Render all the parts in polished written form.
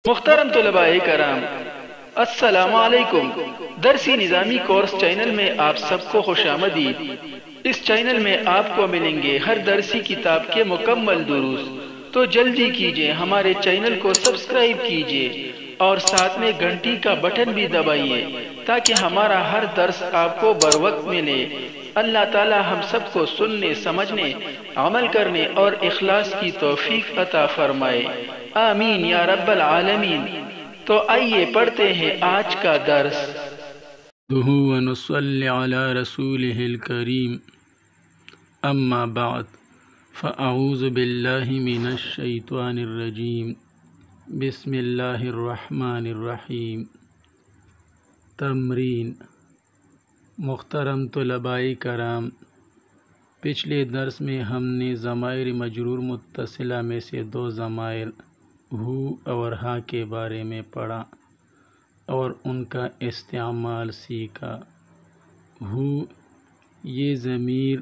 محترم طلباء کرام، السلام علیکم۔ درسی نظامی کورس چینل میں آپ سب کو خوش آمدید۔ اس چینل میں آپ کو ملیں گے ہر درسی کتاب کے مکمل دروس، تو جلدی کیجئے ہمارے چینل کو سبسکرائب کیجئے اور ساتھ میں گھنٹی کا بٹن بھی دبائیے تاکہ ہمارا ہر درس آپ کو بروقت ملے۔ اللہ تعالی ہم سب کو سننے، سمجھنے، عمل کرنے اور اخلاص کی توفیق عطا فرمائے، آمین یا رب العالمین۔ تو آئیے پڑھتے ہیں آج کا درس۔ ونصلی علی رسولہ الکریم، اما بعد فاعوذ باللہ من الشیطان الرجیم، بسم اللہ الرحمن الرحیم۔ تمرین۔ محترم طلباء کرام، پچھلے درس میں ہم نے ضمائر مجرور متصلہ میں سے دو ضمائر ہو اور ہا کے بارے میں پڑھا اور ان کا استعمال سیکھا۔ ہو یہ ضمیر،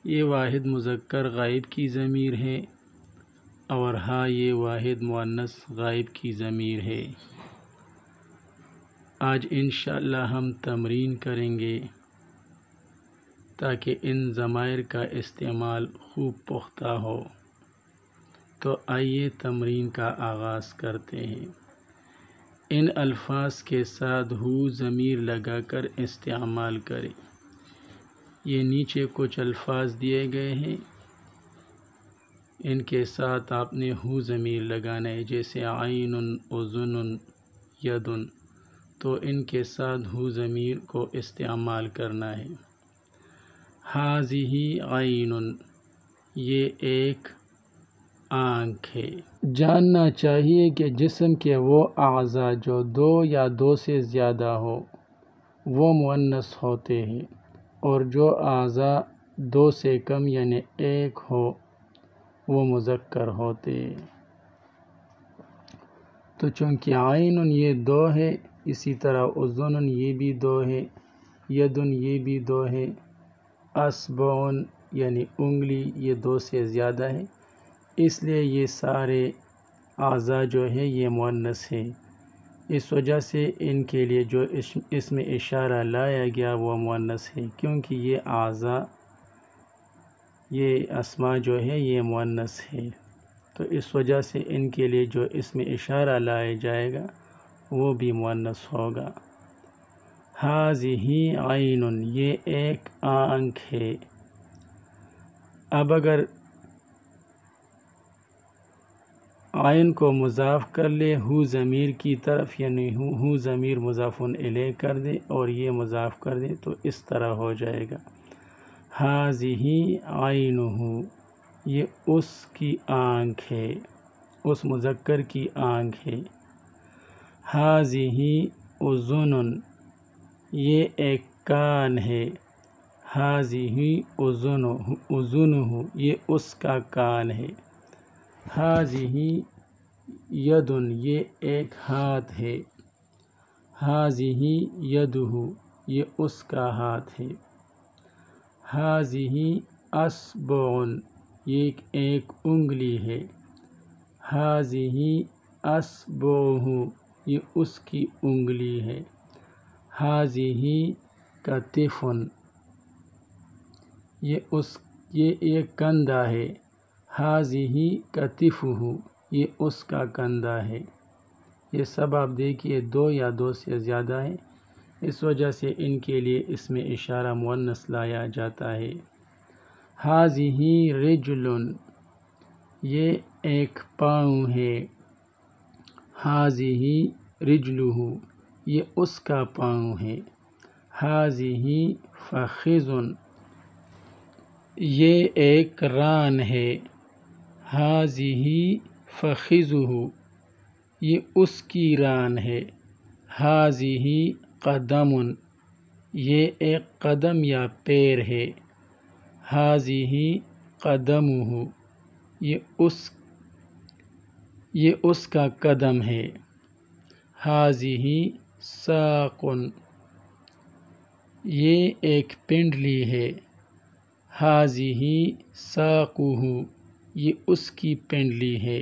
یہ واحد مذکر غائب کی ضمیر ہے، اور ہا یہ واحد مؤنث غائب کی ضمیر ہے۔ آج انشاءاللہ ہم تمرین کریں گے تاکہ ان ضمائر کا استعمال خوب پختہ ہو۔ تو آئیے تمرین کا آغاز کرتے ہیں۔ ان الفاظ کے ساتھ ہو ضمیر لگا کر استعمال کریں۔ یہ نیچے کچھ الفاظ دیے گئے ہیں، ان کے ساتھ آپ نے ہو ضمیر لگانا ہے، جیسے عین، اذن، ید، تو ان کے ساتھ ہو ضمیر کو استعمال کرنا ہے۔ ھذہ عین، یہ ایک آنکھ ہے۔ جاننا چاہیے کہ جسم کے وہ اعضاء جو دو یا دو سے زیادہ ہو وہ مؤنث ہوتے ہیں، اور جو اعضاء دو سے کم یعنی ایک ہو وہ مذکر ہوتے ہیں۔ تو چونکہ عین یہ دو ہے، اسی طرح اذن یہ بھی دو ہے، ید یہ بھی دو ہے، اصبع یعنی انگلی یہ دو سے زیادہ ہے، اس لیے یہ سارے اعضاء جو ہے یہ مؤنث ہے۔ اس وجہ سے ان کے لیے جو اسم اشارہ لایا گیا وہ مؤنث ہے، کیونکہ یہ اعضاء، یہ اسماء جو ہے یہ مؤنث ہے، تو اس وجہ سے ان کے لیے جو اسم اشارہ لایا جائے گا وہ بھی مؤنث ہوگا۔ ھذہ عین، یہ ایک آنکھ ہے۔ اب اگر عین کو مضاف کر لے ہو ضمیر کی طرف، یعنی ہو ضمیر مضاف الیہ کر دے اور یہ مضاف کر دے، تو اس طرح ہو جائے گا، ھذہ عینہ، یہ اس کی آنکھ ہے، اس مذکر کی آنکھ ہے۔ ھذہ اذن، یہ ایک کان ہے۔ ھذہ اذنہ، یہ اس کا کان ہے۔ ھذہ ید، یہ ایک ہاتھ ہے۔ ھذہ یدہ، یہ اس کا ہاتھ ہے۔ ھذہ اصبع، یہ ایک انگلی ہے۔ ھذہ اصبعہ، یہ اس کی انگلی ہے۔ ھذہ کتف، یہ ایک کندھا ہے۔ ھذہ کتفہ، یہ اس کا کندھا ہے۔ یہ سب آپ دیکھیے دو یا دو سے زیادہ ہیں، اس وجہ سے ان کے لیے اسم اشارہ مؤنث لایا جاتا ہے۔ ھذہ رجل، یہ ایک پاؤں ہے۔ ھذہ رجلہ، یہ اس کا پاؤں ہے۔ ھذہ فخذ، یہ ایک ران ہے۔ ھذہ فخذہ، یہ اس کی ران ہے۔ ھذہ قدم، یہ ایک قدم یا پیر ہے۔ ھذہ قدمہ، یہ اس کا قدم ہے۔ ھذہ ساق، یہ ایک پنڈلی ہے۔ ھذہ ساقہ، یہ اس کی پنڈلی ہے۔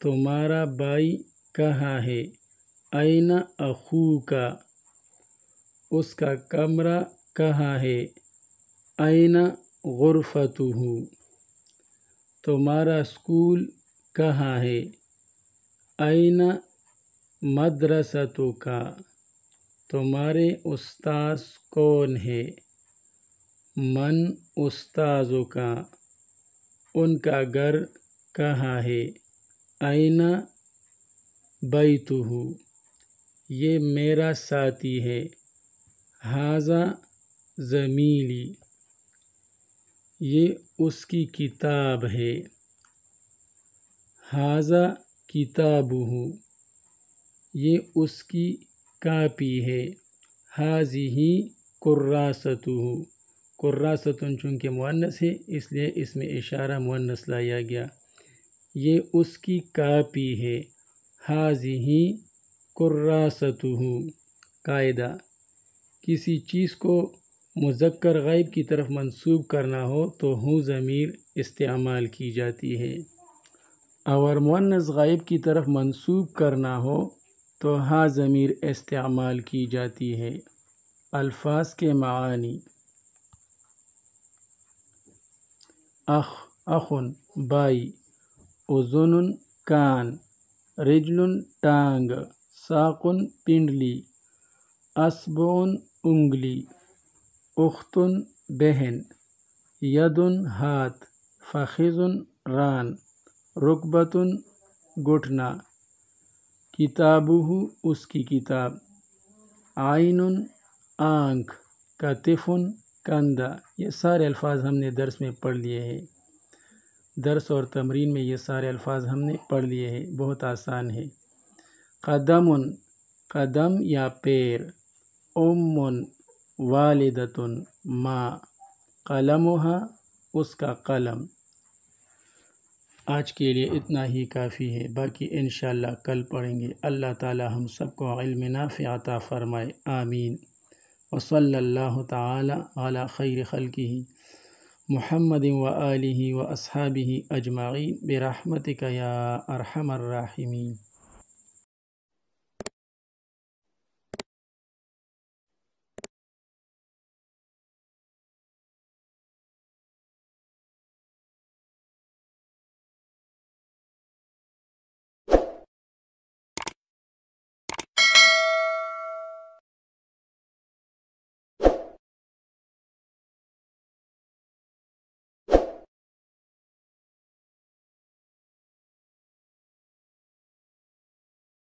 تمہارا بھائی کہاں ہے؟ این اخوکا، اس کا کمرہ کہاں ہے؟ این غرفتہ، تمہارا اسکول کہاں ہے؟ این مدرستکا، تمہارے استاذ کون ہے؟ من استاذکا، ان کا گھر کہاں ہے؟ این بیتہ، یہ میرا ساتھی ہے۔ ھذا زمیلی، یہ اس کی کتاب ہے۔ ھذا کتابہ، یہ اس کی کاپی ہے۔ ھذہ کراستہ، کراستن چونکہ مؤنث ہے اس لیے اس میں اشارہ مؤنث لایا گیا، یہ اس کی کاپی ہے۔ ھذہ کراستہ، قاعدہ، کسی چیز کو مذکر غائب کی طرف منسوب کرنا ہو تو ہوں ضمیر استعمال کی جاتی ہے، اور مؤنث غائب کی طرف منسوب کرنا ہو تو ہا ضمیر استعمال کی جاتی ہے۔ الفاظ کے معانی: اخ، اخن بھائی، اذن کان، رجل ٹانگ، ساق پنڈلی، اصبع انگلی، اخت بہن، ید ہاتھ، فخذ ران، رکبۃ گھٹنا، کتابہ اس کی کتاب، عین آنکھ، کتف کندھا۔ یہ سارے الفاظ ہم نے درس میں پڑھ لیے ہیں، درس اور تمرین میں یہ سارے الفاظ ہم نے پڑھ لیے ہیں، بہت آسان ہے۔ قدم، قدم یا پیر، والدۃ ماں، قلمھا اس کا قلم۔ آج کے لیے اتنا ہی کافی ہے، باقی انشاءاللہ کل پڑھیں گے۔ اللہ تعالی ہم سب کو علم نافع عطا فرمائے، آمین۔ وصلی اللہ تعالی علی خیر خلقہ محمد وآلہ واصحابہ اجمعین برحمتک یا ارحم الراحمین۔